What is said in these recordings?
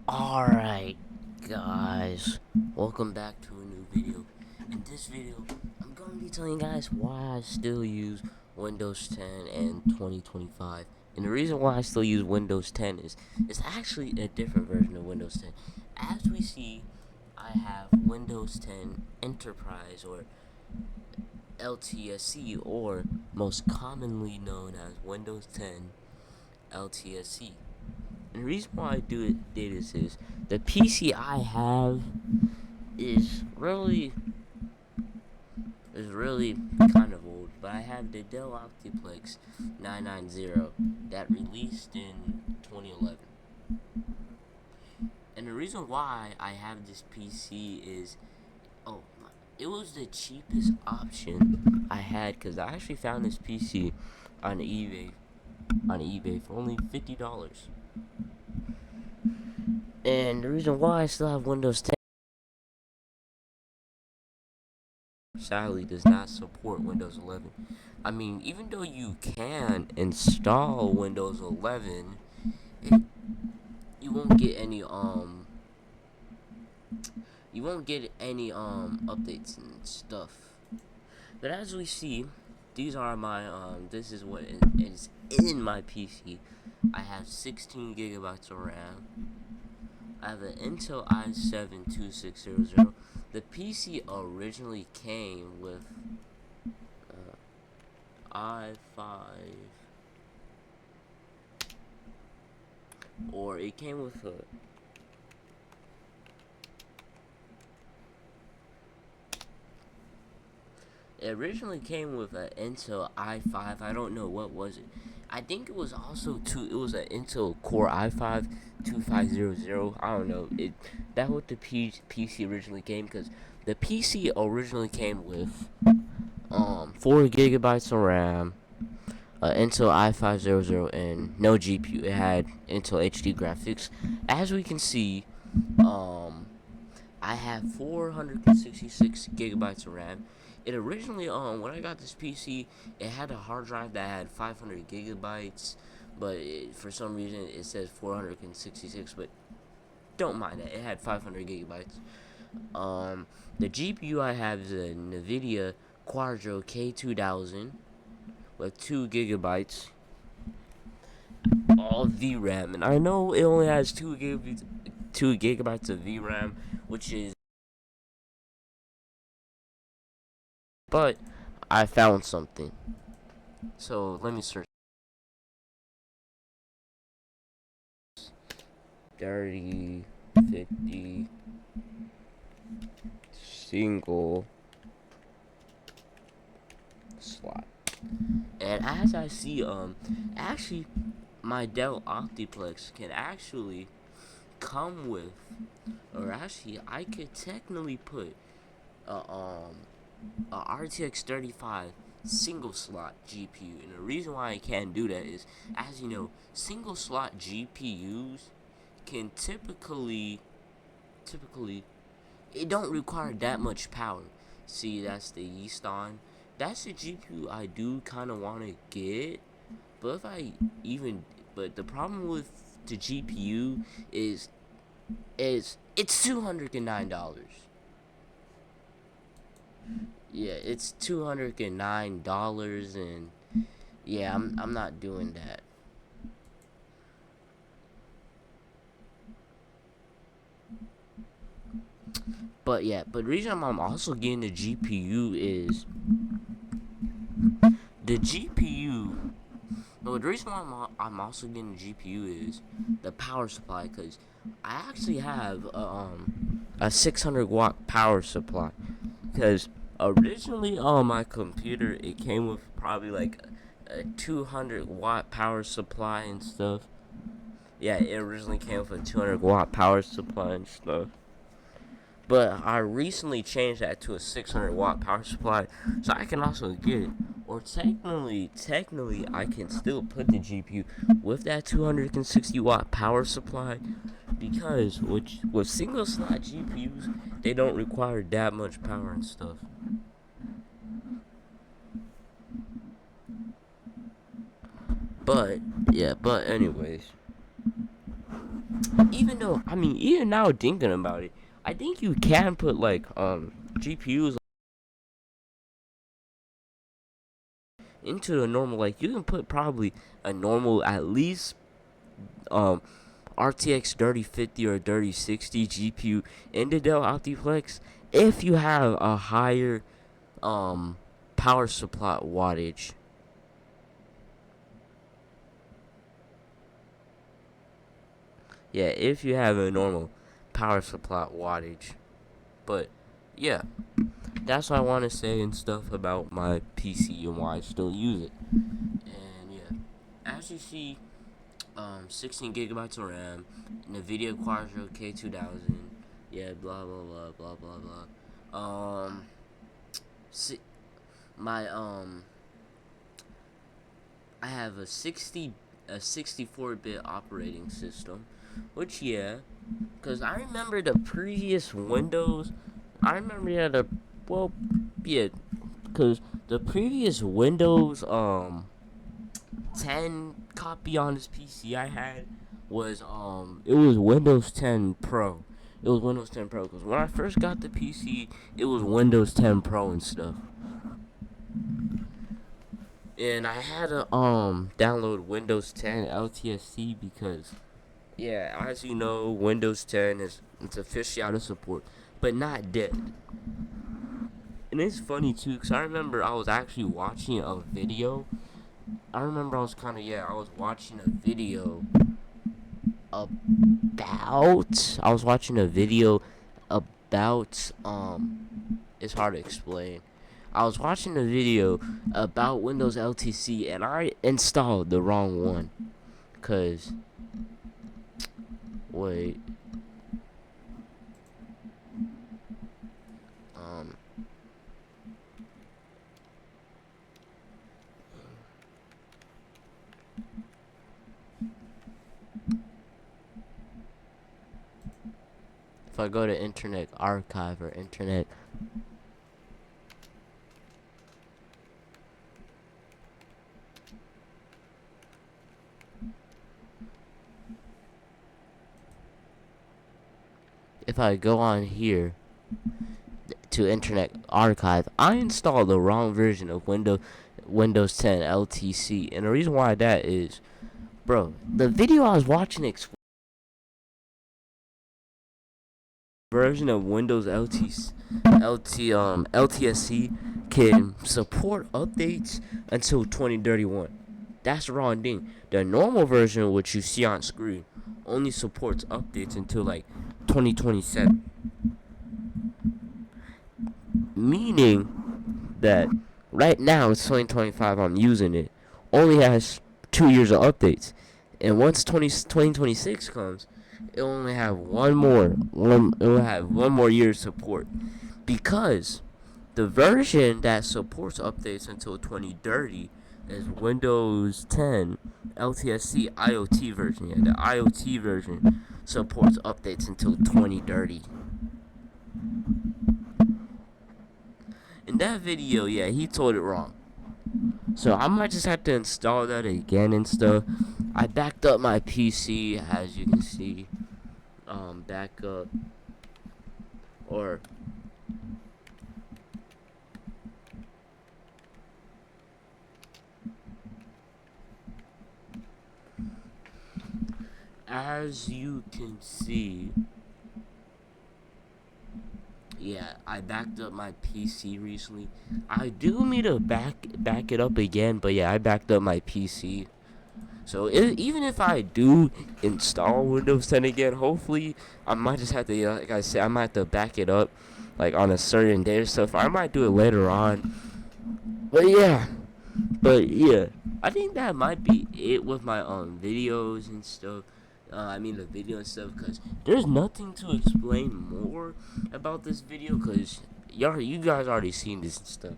Alright, guys, welcome back to a new video. In this video, I'm going to be telling you guys why I still use Windows 10 and 2025. And the reason why I still use Windows 10 is it's actually a different version of Windows 10. As we see, I have Windows 10 Enterprise, or LTSC, or most commonly known as Windows 10 LTSC. And the reason why I did this is the PC I have is really kind of old, but I have the Dell Optiplex 990 that released in 2011. And the reason why I have this PC is, oh, it was the cheapest option I had, because I actually found this PC on eBay for only $50. And the reason why I still have Windows 10 sadly does not support Windows 11. I mean, even though you can install Windows 11, it, you won't get any updates and stuff. But as we see, these are my this is what is in my PC. I have 16 gigabytes of RAM. I have an Intel i7-2600. The PC originally came with i5, or it came with a it originally came with an Intel i5. I don't know what was it. I think it was also it was an Intel Core i5 2500. I don't know. That what the PC originally came, because the PC originally came with 4 gigabytes of RAM, Intel i500, and no GPU. It had Intel HD graphics. As we can see, I have 466 gigabytes of RAM. It originally, when I got this PC, it had a hard drive that had 500 gigabytes, but for some reason it says 466. But don't mind that. It had 500 gigabytes. The GPU I have is a NVIDIA Quadro K2000 with 2 gigabytes all VRAM, and I know it only has 2 gigabytes of VRAM, which is, but I found something. So let me search 30, 50 single slot. And as I see, actually, my Dell Optiplex can actually come with, or actually, I could technically put a RTX 3050 single slot GPU. And the reason why I can't do that is, as you know, single slot GPUs can typically it don't require that much power. See, that's the yeast on. That's the GPU I do kind of want to get. But if I even, but the problem with the GPU is it's $209. Yeah, it's $209, and yeah, I'm not doing that. But yeah, but the reason I'm also getting the GPU is the GPU. No, the reason why I'm also getting the GPU is the power supply, because I actually have a 600 watt power supply. Because originally on my computer it came with probably like a 200 watt power supply and stuff. Yeah, it originally came with a 200 watt power supply and stuff. But I recently changed that to a 600 watt power supply, so I can also get it. Or technically, I can still put the GPU with that 260 watt power supply, because with single slot GPUs, they don't require that much power and stuff. But yeah, but anyways, even though, I mean, even now thinking about it, I think you can put like GPUs into a normal, like you can put probably a normal at least um RTX 3050 or 3060 GPU into Dell Optiplex if you have a higher um power supply wattage. Yeah, if you have a normal power supply wattage. But yeah, that's what I want to say and stuff about my PC and why I still use it. And yeah, as you see, 16 gigabytes of RAM, NVIDIA Quadro K2000. Yeah, blah blah blah blah blah blah. Si- my I have a 64-bit operating system, which yeah, cause I remember the previous Windows. I remember well, yeah, cause the previous Windows 10 copy on this PC I had was it was Windows 10 Pro. It was Windows 10 Pro because when I first got the PC, it was Windows 10 Pro and stuff. And I had to download Windows 10 LTSC because yeah, as you know, Windows 10 is it's officially out of support, but not dead. And it's funny too, cause I remember I was actually watching a video. I remember I was kind of yeah, I was watching a video about. I was watching a video about. It's hard to explain. I was watching a video about Windows LTC and I installed the wrong one. Cause wait, um, if I go to Internet Archive or Internet, if I go on here to Internet Archive, I installed the wrong version of Windows 10 LTC, and the reason why that is, bro, the video I was watching version of Windows LTSC can support updates until 2031. That's the wrong thing. The normal version, which you see on screen, only supports updates until like 2027. Meaning that right now it's 2025. I'm using it. Only has 2 years of updates, and once 2026 comes, it will only have it will have one more year of support because the version that supports updates until 2030 is Windows 10 LTSC IoT version. Yeah, the IoT version supports updates until 2030. In that video, yeah, he told it wrong. So I might just have to install that again and stuff. I backed up my PC, as you can see. Back up or as you can see, yeah, I backed up my PC recently. I do need to back it up again, but yeah, I backed up my PC. So even if I do install Windows 10 again, hopefully I might just have to, like I said, I might have to back it up, like on a certain day or stuff. I might do it later on. But yeah, I think that might be it with my videos and stuff. I mean the video and stuff, cause there's nothing to explain more about this video, cause you guys already seen this and stuff.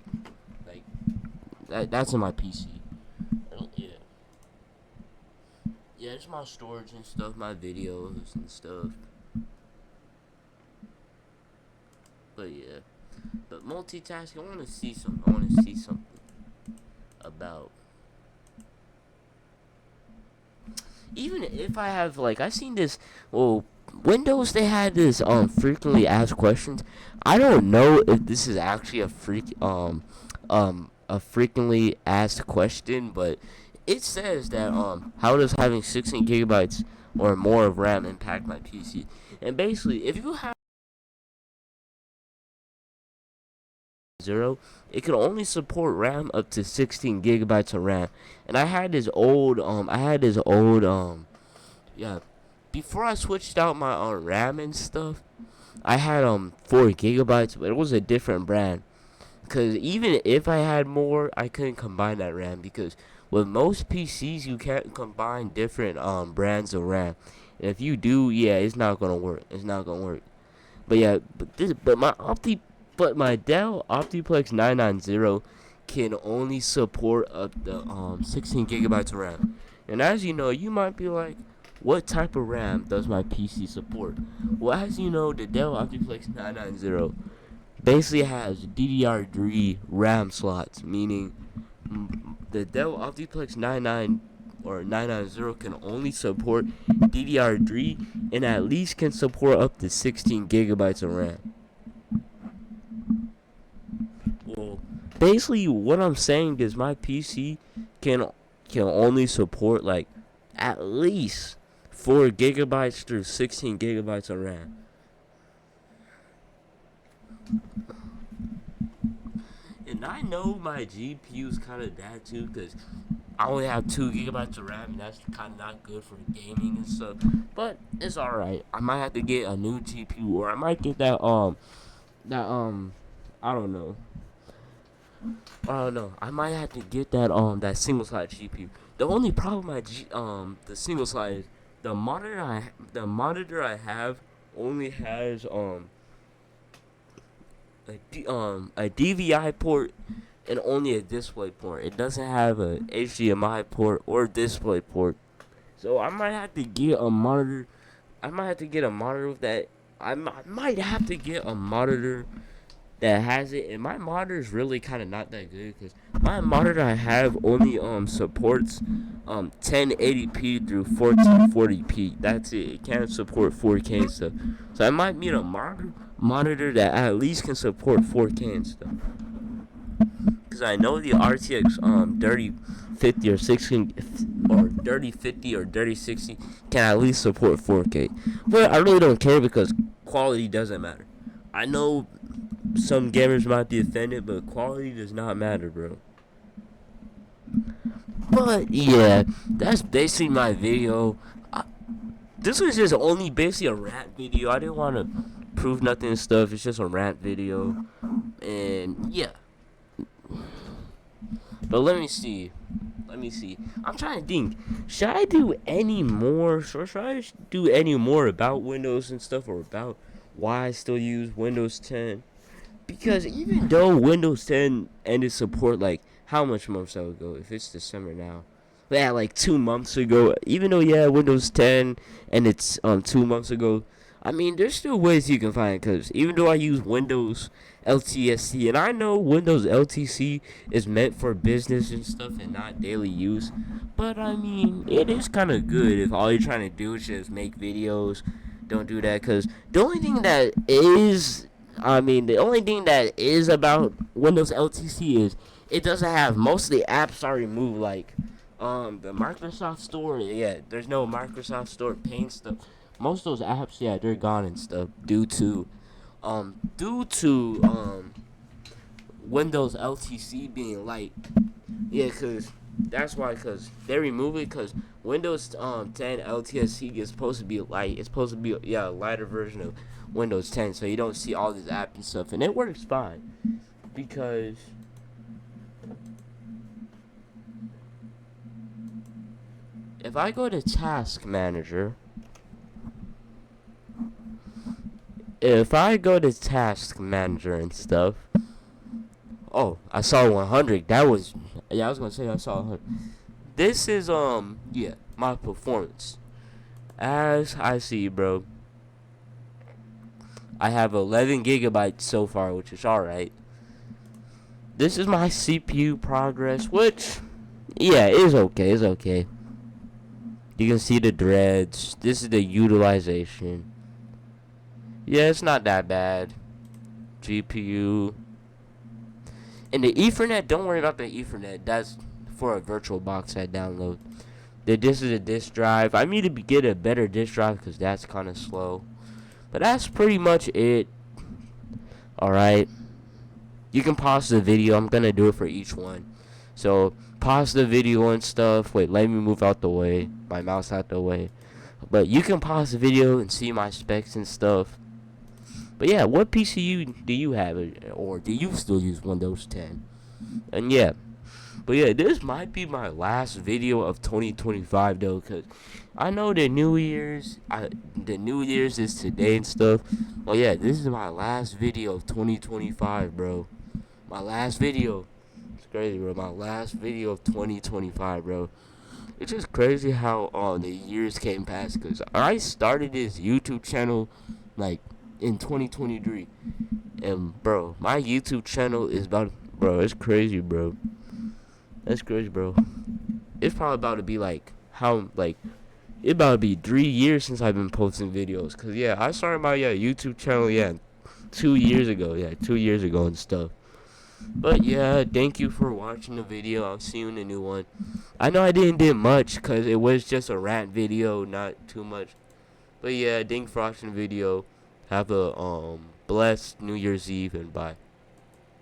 Like that's in my PC. Yeah, yeah, it's my storage and stuff, my videos and stuff. But yeah, but multitasking. I want to see some. I want to see something about. even if I have like I seen this. Well, Windows they had this frequently asked questions. I don't know if this is actually a frequently asked question, but it says that how does having 16 gigabytes or more of RAM impact my PC? And basically, if you have zero, it can only support RAM up to 16 gigabytes of RAM. And yeah, before I switched out my RAM and stuff, I had 4 gigabytes, but it was a different brand. Cause even if I had more, I couldn't combine that RAM because with most PCs you can't combine different brands of RAM. And if you do, yeah, it's not gonna work. It's not gonna work. But yeah, but my Dell Optiplex 990 can only support up the 16 gigabytes of RAM. And as you know, you might be like, what type of RAM does my PC support? Well, as you know, the Dell Optiplex 990 basically has DDR3 RAM slots, meaning the Dell Optiplex 990 can only support DDR3 and at least can support up to 16 gigabytes of RAM. Well, basically what I'm saying is my PC can only support like at least 4 gigabytes through 16 gigabytes of RAM. And I know my GPU's kind of bad too, because I only have 2 gigabytes of RAM, and that's kind of not good for gaming and stuff. But it's alright. I might have to get a new GPU, or I might get I don't know. I don't know. I might have to get that single slot GPU. The only problem the single slot is the monitor I have only has a DVI port and only a display port. It doesn't have a HDMI port or display port. So I might have to get a monitor. I might have to get a monitor with that. I might have to get a monitor that has it. And my monitor is really kind of not that good because my monitor I have only supports 1080p through 1440p. That's it. It can't support 4K and stuff. So I might need a monitor that at least can support 4K and stuff. Because I know the RTX 3050 or 16 or 3050 or 3060 can at least support 4K. But I really don't care because quality doesn't matter. I know some gamers might be offended, but quality does not matter, bro. But yeah, that's basically my video. This was just only basically a rant video. I didn't want to prove nothing and stuff. It's just a rant video. And yeah. But let me see. I'm trying to think. Should I do any more? Or should I do any more about Windows and stuff? Or about why I still use Windows 10? Because even though Windows 10 ended support like how much months ago? If it's December now. But yeah, like 2 months ago. Even though Windows 10 and it's 2 months ago. I mean, there's still ways you can find it, because even though I use Windows LTSC, and I know Windows LTC is meant for business and stuff and not daily use, but I mean, it is kind of good if all you're trying to do is just make videos. Don't do that, because the only thing that is about Windows LTC is it doesn't have most of the apps are removed, like the Microsoft Store. Yeah, there's no Microsoft Store Paint stuff. Most of those apps, yeah, they're gone and stuff due to Windows LTC being light. Yeah, cause they remove it, cause Windows 10 LTSC is supposed to be light. It's supposed to be a lighter version of Windows 10, so you don't see all this app and stuff, and it works fine because if I go to Task Manager. If I go to Task Manager and stuff, oh, I saw 100. I was gonna say I saw 100. This is my performance. As I see, bro, I have 11 gigabytes so far, which is alright. This is my CPU progress, which, yeah, is okay. It's okay. You can see the dreads. This is the utilization. Yeah, it's not that bad. GPU. And the Ethernet, don't worry about the Ethernet. That's for a virtual box I download. This is a disk drive. I need to get a better disk drive because that's kind of slow. But that's pretty much it. Alright. You can pause the video. I'm going to do it for each one. So, pause the video and stuff. Wait, let me move out the way. My mouse out the way. But you can pause the video and see my specs and stuff. But yeah, what PC do you have? Or do you still use Windows 10? And yeah. But yeah, this might be my last video of 2025 though, because I know the New Year's is today and stuff. Well yeah, this is my last video of 2025, bro. My last video. It's crazy, bro. My last video of 2025, bro. It's just crazy how the years came past, because I started this YouTube channel like in 2023. And bro, my YouTube channel is about, bro, it's crazy, bro. That's crazy, bro. It's probably about to be like, it about to be 3 years since I've been posting videos. Cause yeah, I started my YouTube channel 2 years ago. Yeah, 2 years ago and stuff. But yeah, thank you for watching the video. I'll see you in a new one. I know I didn't do much cause it was just a rant video, not too much. But yeah, thank you for watching the video. Have a blessed New Year's Eve and bye.